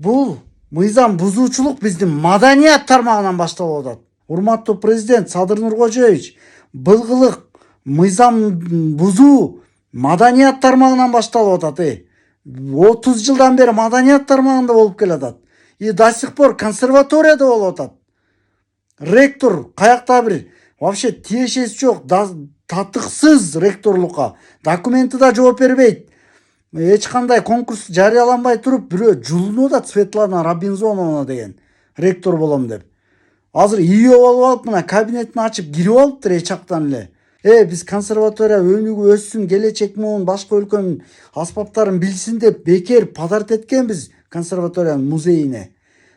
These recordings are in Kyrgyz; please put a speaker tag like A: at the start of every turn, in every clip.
A: Бул мыйзам бузуучулук биздин маданият тармагынан башталып атат. Урматтуу президент Садыр Нуркожоевич, былгылык мыйзам бузуу маданият тармагынан башталып атат. 30 жылдан бери маданият тармагында болуп келатат. И до сих пор консерваторияда болуп атат. Ректор каякта бир вообще тиешеси жок, татыксыз ректорлукка документи да жооп бербейт. Эч кандай конкурс жарыяланбай туруп бирөө жулунуп атат, Светлана Робинзоновна деген ректор болом деп. Азыр ийүү болуп алып мына кабинетин ачып кирип алыптыр эч жактан эле. Биз консерватория өнүгүп өссүн, келечек муун, башка өлкөнүн аспаптарын билсин деп бекер подарок эткенбиз консерваториянын музейине.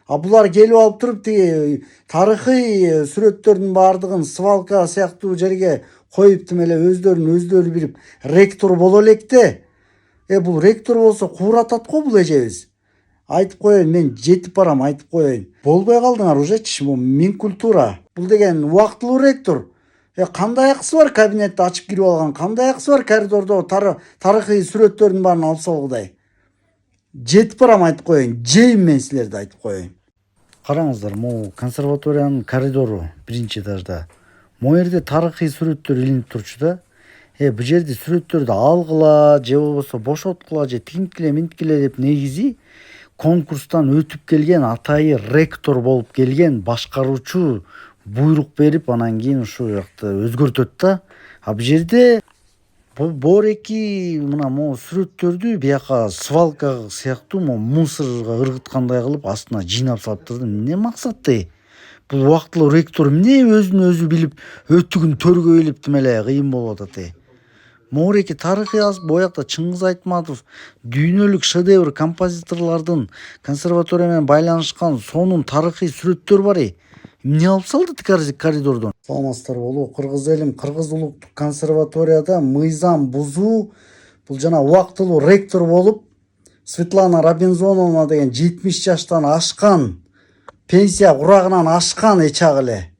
A: А булар келип алып туруп тиги тарыхый сүрөттөрдүн баардыгын свалка сыяктуу жерге коюп тим эле өздөрү билип ректор боло электе. Бул ректор болсо кууратат го бул эжебиз. Айтып коеюн, мен жетип барам, айтып коеюн. Болбой калдыңар ужечи, бул Минкультура. Бул деген убактылуу ректор. Кандай акысы бар кабинетти ачып кирип алган? Кандай акысы бар коридордо тарыхый сүрөттөрдүн баарын алып салгыдай? Жетип барам, айтып коеюн. Жейм мен силерди, айтып коеюн. Караңыздар, могу консерваториянын коридору биринчи этажда. Могу жерде тарыхый сүрөттөр илинип турчу да. Бул жерде сүрөттөрдү алгыла, же болбосо бошоткула, же тинткиле, минткиле деп негизи конкурстан өтүп келген, атайы ректор болуп келген башкаруучу буйрук берип, анан кийин ушул жакты өзгөртөт да. А бул жерде бореки мына могу сүрөттөрдү бияка свалка сыяктуу мусорго ыргыткандай кылып астына жыйнап салыптыр. Эмне максатты? Бул убактылуу ректор эмне өзүн өзү билип өтүгүн төргөй илип тим эле кыйын болуп атат. Моореки тарыхый боякта Чыңгыз Айтматов дүйнөлүк шедевр композиторлордун консерватория менен байланышкан сонун тарыхый сүрөттөр бар. Эмне алып салды коридордон? Саламатсыздар болу, кыргыз элим, Кыргыз улуттук консерваторияда мыйзам бузуу, бул жана убактылуу ректор болуп Светлана Робинзоновна деген 70 жаштан ашкан, пенсия курагынан ашкан эчак эле.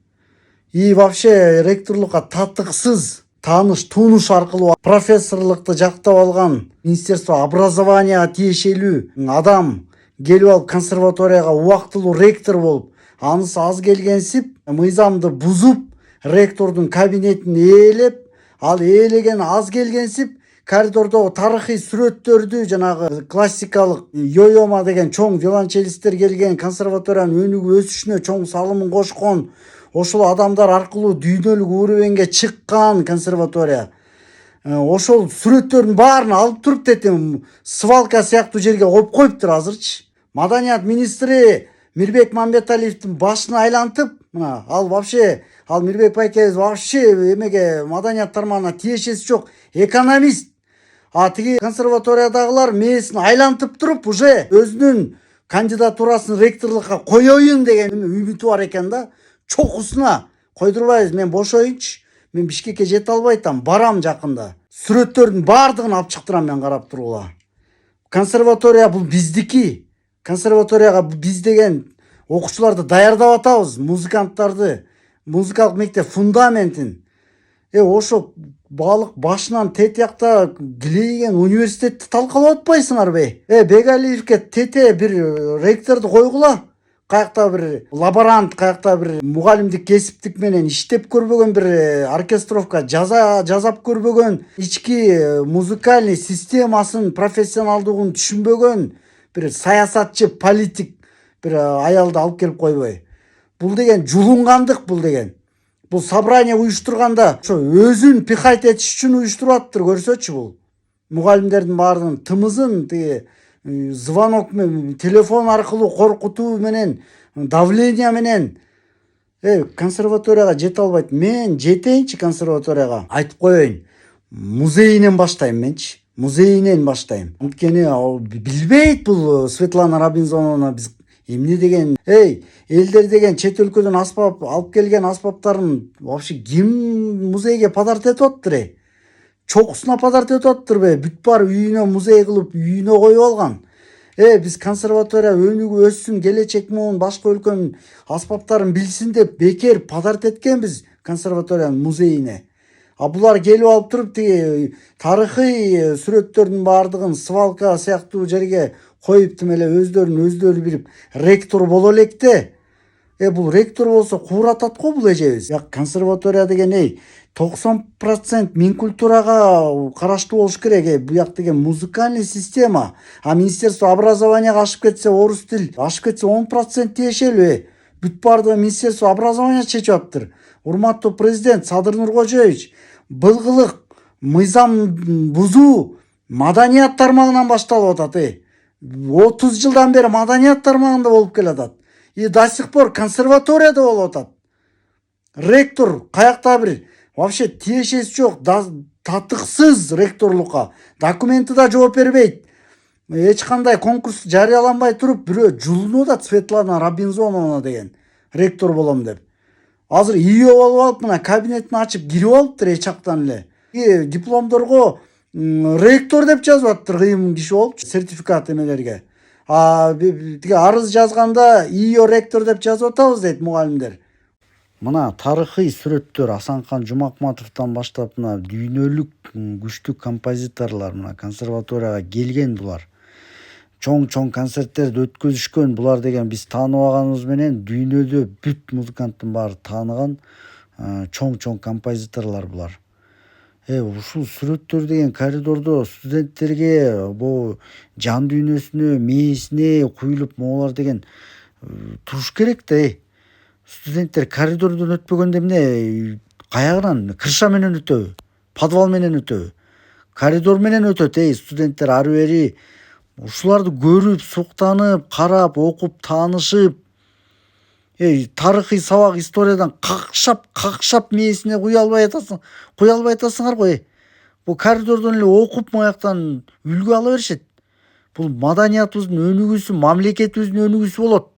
A: И вообще ректорлукка татыксыз тааныш тунуш аркылуу профессорлукту жактап алган Министерство образования тиешелүү адам келип алып консерваторияга убактылуу ректор болуп, анысы аз келгенсип мыйзамды бузуп, ректордун кабинетин ээлеп, ал ээлеген аз келгенсип коридордогу тарыхый сүрөттөрдү жанагы классикалык Йойома деген чоң виолончелисттер келген, консерваториянын өнүгүп өсүшүнө чоң салымын кошкон, ошол адамдар аркылуу дүйнөлүк уровеньге чыккан консерватория. Ошол сүрөттөрдүн баарын алып туруп детем свалка сыяктуу жерге коюп коюптур азырчы. Маданият министри Мирбек Мамбеталиевдин башын айлантып, мына ал вообще, ал Мирбек байкебиз вообще эмеге маданият тармагына тиешеси жок экономист. А тиги консерваториядагылар мээсин айлантып туруп уже өзүнүн кандидатурасын ректорлукка коеюн деген үмүтү бар экен да. Чокусуна койдурбайбыз, мен бошоюнчу. Мен Бишкекке жете албай атам, барам жакында. Сүрөттөрдүн баардыгын алып чыктырам мен карап турула. Консерватория бул биздики. Консерваторияга биз деген окуучуларды даярдап атабыз, музыканттарды, музыкалык мектеп фундаментин. Ошо баалык башынан тетиякта килейген университетти талкалап атпайсыңарбы? Бегалиевке тете бир ректорду койгула. Каякта бир лаборант, каякта бир мугалимдик кесиптик менен иштеп көрбөгөн, бир оркестровка жазап көрбөгөн, ички музыкальный системасын, профессионалдыгын түшүнбөгөн бир саясатчы, политик бир аялды алып келип койбой. Бул деген жулунгандык, бул деген. Бул собрание уюштурганда ошо өзүн пихать этиш үчүн уюштуруп атыптыр, көрсөчү бул. Мугалимдердин баарынын тымызын тиги звонок менен, телефон аркылуу коркутуу менен, давление менен консерваторияга жете албайт. Мен жетейинчи консерваторияга, айтып коеюн. Музейинен баштайм менчи. Музейинен баштайм. Анткени билбейт бул Светлана Робинзоновна биз эмне деген, элдер деген чет өлкөдөн аспап алып келген аспаптарын вообще ким музейге подарок этип атыптыр? Чокусуна подарок этип атыптырбы? Бүт бар үйүнө музей кылып, үйүнө коюп алган. Биз консерватория өнүгүп өссүн, келечек муун, башка өлкөнүн аспаптарын билсин деп бекер подарок эткенбиз консерваториянын музейине. А булар келип алып туруп тиги тарыхый сүрөттөрдүн баардыгын свалка сыяктуу жерге коюп тим эле өздөрү билип ректор боло элек да. Бул ректор болсо кууратат го бул эжебиз. Консерватория деген 90% мин культурага караштуу болуш керек. Буяк деген музыкальный система. А Министерство образованияга ашып кетсе, орус тил ашып кетсе 10% тиешелби? Бүт баардыгы Министерство образования чечип атыптыр. Урматтуу президент Садыр Нуркожоевич, былгылык, мыйзам бузуу маданият тармагынан башталып атат. 30 жылдан бери маданият тармагында болуп келатат. И до сих пор консерваторияда болуп атат. Ректор каякта бир вообще тиешеси жок, татыксыз ректорлукка. Документи да жооп бербейт. Эч кандай конкурс жарыяланбай туруп бирөө жулунуп атат, Светлана Робинзоновна деген ректор болом деп. Азыр ийөө болуп алып мына кабинетин ачып кирип алыптыр эч жактан эле. Дипломдорго ректор деп жазып атыптыр, кыйын киши болуп сертификат эмелерге. Тиги арыз жазганда ийөө ректор деп жазып атабыз дейт мугалимдер. Мына тарыхый сүрөттөр Асанкан Жумакматовдон баштап мына дүйнөлүк күчтүү композиторлор мына консерваторияга келген булар. Чоң концерттерди өткөзүшкөн. Булар деген биз тааныбаганыбыз менен дүйнөдө бүт музыканттын баары тааныган чоң композиторлор булар. Ушул сүрөттөр деген коридордо студенттерге бу жан дүйнөсүнө, мээсине куюлуп могулар деген туруш керек да. Студенттер коридордон өтпөгөндө эмне каягынан крыша менен өтөбү, подвал менен өтөбү, коридор менен өтөт. Студенттер ары бери ушуларды көрүп, суктанып, карап, окуп, таанышып, тарыхый сабак историядан какшап мээсине куя албай атасыңар го. Бул коридордон эле окуп маяктан үлгү ала беришет. Бул маданиятыбыздын өнүгүүсү, мамлекетибиздин өнүгүүсү болот.